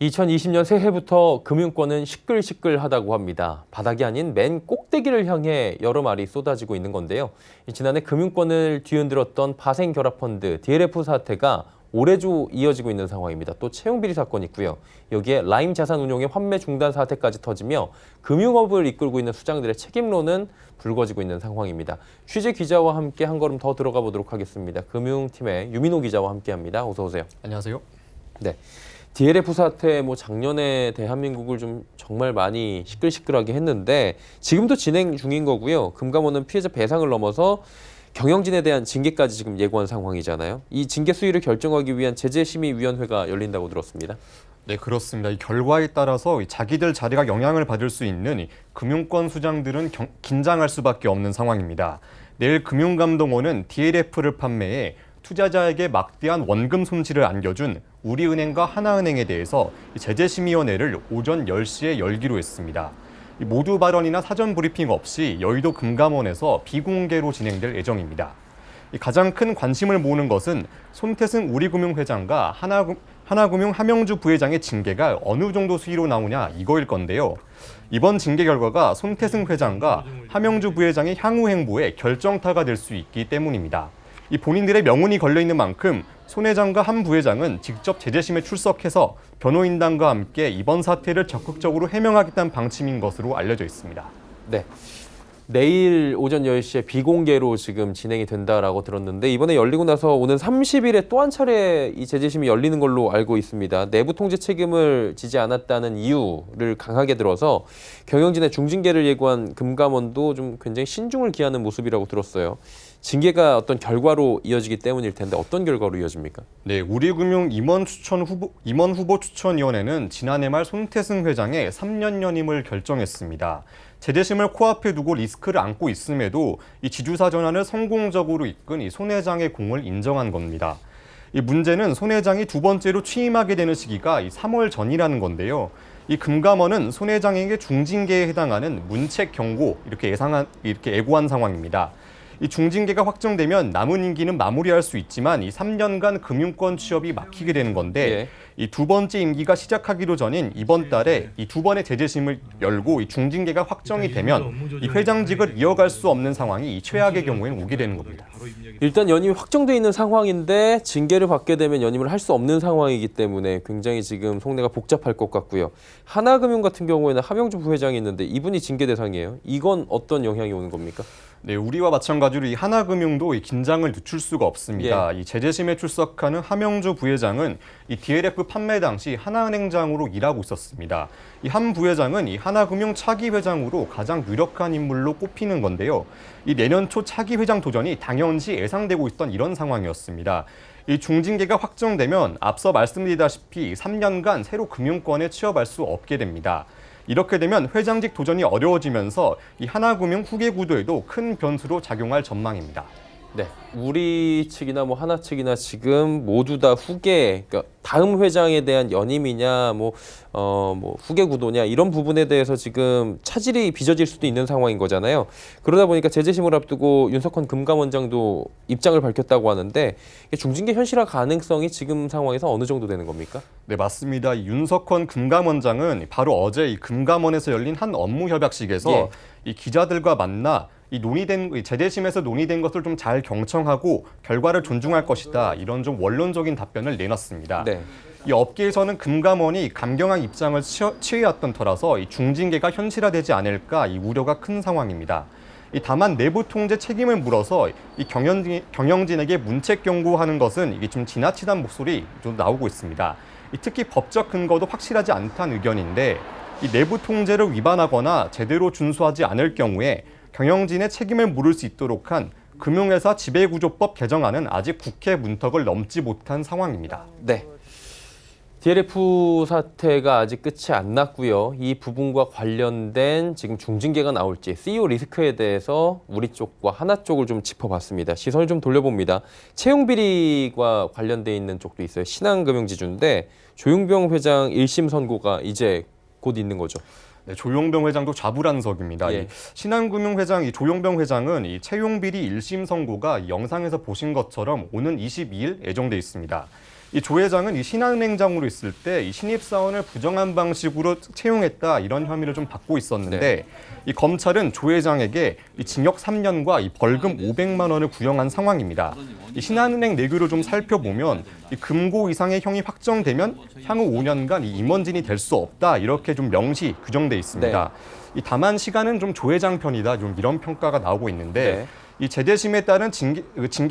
2020년 새해부터 금융권은 시끌시끌하다고 합니다. 바닥이 아닌 맨 꼭대기를 향해 여러 말이 쏟아지고 있는 건데요. 지난해 금융권을 뒤흔들었던 파생결합펀드 DLF 사태가 올해도 이어지고 있는 상황입니다. 또 채용비리 사건이 있고요. 여기에 라임 자산운용의 환매 중단 사태까지 터지며 금융업을 이끌고 있는 수장들의 책임론은 불거지고 있는 상황입니다. 취재 기자와 함께 한 걸음 더 들어가 보도록 하겠습니다. 금융팀의 유민호 기자와 함께합니다. 어서 오세요. 안녕하세요. 네. DLF 사태 정년에 대한민국을 좀 정말 많이 시끌시끌하게 했는데 지금도 진행 중인 거고요. 금감원은 피해자 배상을 넘어서 경영진에 대한 징계까지 지금 예고한 상황이잖아요. 이 징계 수위를 결정하기 위한 제재심의위원회가 열린다고 들었습니다. 네, 그렇습니다. 이 결과에 따라서 자기들 자리가 영향을 받을 수 있는 금융권 수장들은 긴장할 수밖에 없는 상황입니다. 내일 금융감독원은 DLF를 판매해 투자자에게 막대한 원금 손실을 안겨준 우리은행과 하나은행에 대해서 제재심의위원회를 오전 10시에 열기로 했습니다. 모두 발언이나 사전 브리핑 없이 여의도 금감원에서 비공개로 진행될 예정입니다. 가장 큰 관심을 모으는 것은 손태승 우리금융회장과 하나금융 함영주 부회장의 징계가 어느 정도 수위로 나오냐 이거일 건데요. 이번 징계 결과가 손태승 회장과 함영주 부회장의 향후 행보에 결정타가 될 수 있기 때문입니다. 이 본인들의 명운이 걸려있는 만큼 손 회장과 함 부회장은 직접 제재심에 출석해서 변호인단과 함께 이번 사태를 적극적으로 해명하겠다는 방침인 것으로 알려져 있습니다. 네. 내일 오전 10시에 비공개로 지금 진행이 된다라고 들었는데 이번에 열리고 나서 오는 30일에 또 한 차례 이 제재심이 열리는 걸로 알고 있습니다. 내부 통제 책임을 지지 않았다는 이유를 강하게 들어서 경영진의 중징계를 예고한 금감원도 좀 굉장히 신중을 기하는 모습이라고 들었어요. 징계가 어떤 결과로 이어지기 때문일 텐데 어떤 결과로 이어집니까? 네, 우리금융 임원 후보 추천위원회는 지난해 말 손태승 회장의 3년 연임을 결정했습니다. 제재심을 코앞에 두고 리스크를 안고 있음에도 이 지주사 전환을 성공적으로 이끈 이 손 회장의 공을 인정한 겁니다. 이 문제는 손 회장이 두 번째로 취임하게 되는 시기가 이 3월 전이라는 건데요. 이 금감원은 손 회장에게 중징계에 해당하는 문책 경고 이렇게 예고한 상황입니다. 이 중징계가 확정되면 남은 임기는 마무리할 수 있지만 이 3년간 금융권 취업이 막히게 되는 건데 이 두 번째 임기가 시작하기도 전인 이번 달에 이 두 번의 제재심을 열고 이 중징계가 확정이 되면 이 회장직을 이어갈 수 없는 상황이 이 최악의 경우에는 오게 되는 겁니다. 일단 연임이 확정돼 있는 상황인데 징계를 받게 되면 연임을 할 수 없는 상황이기 때문에 굉장히 지금 속내가 복잡할 것 같고요. 하나금융 같은 경우에는 함영주 부회장이 있는데 이분이 징계 대상이에요. 이건 어떤 영향이 오는 겁니까? 네, 우리와 마찬가지로 이 하나금융도 이 긴장을 늦출 수가 없습니다. 이 제재심에 출석하는 함영주 부회장은 이 DLF 판매 당시 하나은행장으로 일하고 있었습니다. 이 함 부회장은 이 하나금융 차기 회장으로 가장 유력한 인물로 꼽히는 건데요. 이 내년 초 차기 회장 도전이 당연시 예상되고 있던 이런 상황이었습니다. 이 중징계가 확정되면 앞서 말씀드리다시피 3년간 새로 금융권에 취업할 수 없게 됩니다. 이렇게 되면 회장직 도전이 어려워지면서 이 하나금융 후계 구도에도 큰 변수로 작용할 전망입니다. 네, 우리 측이나 하나 측이나 지금 모두 다 후계, 그러니까 다음 회장에 대한 연임이냐, 후계 구도냐 이런 부분에 대해서 지금 차질이 빚어질 수도 있는 상황인 거잖아요. 그러다 보니까 제재심을 앞두고 윤석헌 금감원장도 입장을 밝혔다고 하는데 중징계 현실화 가능성이 지금 상황에서 어느 정도 되는 겁니까? 네, 맞습니다. 윤석헌 금감원장은 바로 어제 이 금감원에서 열린 한 업무 협약식에서 이 기자들과 만나 이 제재심에서 논의된 것을 좀 잘 경청하고 결과를 존중할 것이다. 이런 좀 원론적인 답변을 내놨습니다. 네. 이 업계에서는 금감원이 강경한 입장을 취해왔던 터라서 이 중징계가 현실화되지 않을까 이 우려가 큰 상황입니다. 다만 내부 통제 책임을 물어서 이 경영진에게 문책 경고하는 것은 이게 좀 지나치다는 목소리 좀 나오고 있습니다. 특히 법적 근거도 확실하지 않다는 의견인데 이 내부 통제를 위반하거나 제대로 준수하지 않을 경우에 경영진의 책임을 물을 수 있도록 한 금융회사 지배구조법 개정안은 아직 국회 문턱을 넘지 못한 상황입니다. 네. DLF 사태가 아직 끝이 안 났고요. 이 부분과 관련된 지금 중징계가 나올지 CEO 리스크에 대해서 우리 쪽과 하나 쪽을 좀 짚어봤습니다. 시선을 좀 돌려봅니다. 채용비리와 관련돼 있는 쪽도 있어요. 신한금융지주인데 조용병 회장 1심 선고가 이제 곧 있는 거죠. 네, 조용병 회장도 좌불안석입니다. 신한금융회장 조용병 회장은 이 채용비리 1심 선고가 영상에서 보신 것처럼 오는 22일 예정돼 있습니다. 이 조 회장은 이 신한은행장으로 있을 때 이 신입사원을 부정한 방식으로 채용했다 이런 혐의를 좀 받고 있었는데 네. 이 검찰은 조 회장에게 이 징역 3년과 이 벌금 500만 원을 구형한 상황입니다. 이 신한은행 내규를 좀 살펴보면 이 금고 이상의 형이 확정되면 향후 5년간 이 임원진이 될 수 없다 이렇게 좀 명시 규정돼 있습니다. 이 다만 시간은 좀 조 회장 편이다 좀 이런 평가가 나오고 있는데. 네. 이 재대심에 따른 징계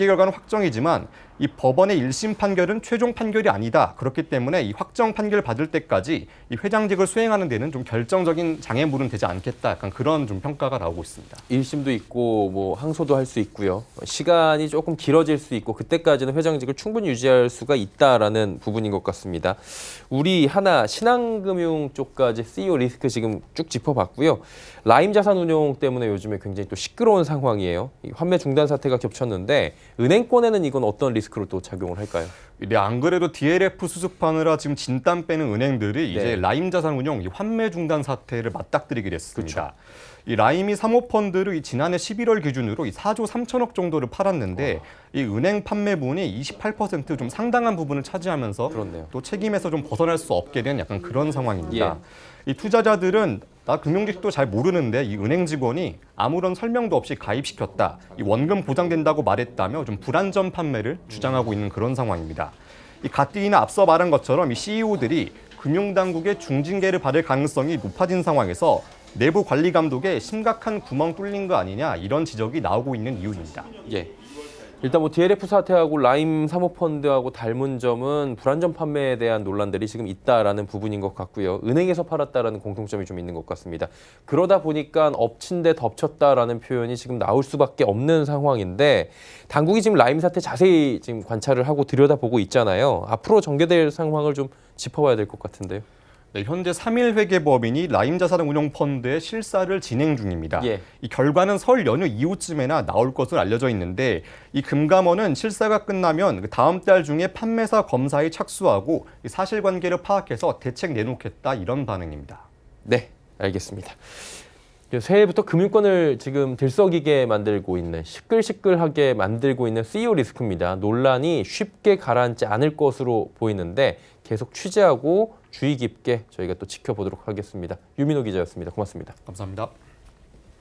결과는 확정이지만 이 법원의 1심 판결은 최종 판결이 아니다. 그렇기 때문에 이 확정 판결 받을 때까지 이 회장직을 수행하는 데는 좀 결정적인 장애물은 되지 않겠다. 약간 그런 좀 평가가 나오고 있습니다. 1심도 있고 뭐 항소도 할 수 있고요. 시간이 조금 길어질 수 있고 그때까지는 회장직을 충분히 유지할 수가 있다라는 부분인 것 같습니다. 우리 하나 신한금융 쪽까지 CEO 리스크 지금 쭉 짚어봤고요. 라임 자산운용 때문에 요즘에 굉장히 또 시끄러운 상황이에요. 이 환매 중단 사태가 겹쳤는데 은행권에는 이건 어떤 리스크로 또 작용을 할까요? 네, 안 그래도 DLF 수습하느라 지금 진땀 빼는 은행들이 이제 라임 자산운용 이 환매 중단 사태를 맞닥뜨리게 됐습니다. 이 라임이 사모펀드를 이 지난해 11월 기준으로 이 4조 3천억 정도를 팔았는데 이 은행 판매분이 28% 좀 상당한 부분을 차지하면서 그렇네요. 또 책임에서 좀 벗어날 수 없게 된 약간 그런 상황입니다. 이 투자자들은 나 금융직도 잘 모르는데 이 은행 직원이 아무런 설명도 없이 가입시켰다. 이 원금 보장된다고 말했다며 좀 불안전 판매를 주장하고 있는 그런 상황입니다. 이 가뜩이나 앞서 말한 것처럼 이 CEO들이 금융당국의 중징계를 받을 가능성이 높아진 상황에서 내부 관리 감독에 심각한 구멍 뚫린 거 아니냐 이런 지적이 나오고 있는 이유입니다. 예. 일단 뭐 DLF 사태하고 라임 사모펀드하고 닮은 점은 불안전 판매에 대한 논란들이 지금 있다라는 부분인 것 같고요. 은행에서 팔았다라는 공통점이 좀 있는 것 같습니다. 그러다 보니까 엎친 데 덮쳤다라는 표현이 지금 나올 수밖에 없는 상황인데 당국이 지금 라임 사태 자세히 지금 관찰을 하고 들여다보고 있잖아요. 앞으로 전개될 상황을 좀 짚어봐야 될 것 같은데요. 네, 현재 3일 회계법인이 라임 자산운용펀드의 실사를 진행 중입니다. 이 결과는 설 연휴 이후쯤에나 나올 것으로 알려져 있는데 이 금감원은 실사가 끝나면 다음 달 중에 판매사 검사에 착수하고 사실관계를 파악해서 대책 내놓겠다 이런 반응입니다. 네, 알겠습니다. 새해부터 금융권을 지금 들썩이게 만들고 있는 시끌시끌하게 만들고 있는 CEO 리스크입니다. 논란이 쉽게 가라앉지 않을 것으로 보이는데 계속 취재하고 주의 깊게 저희가 또 지켜보도록 하겠습니다. 유민호 기자였습니다. 고맙습니다. 감사합니다.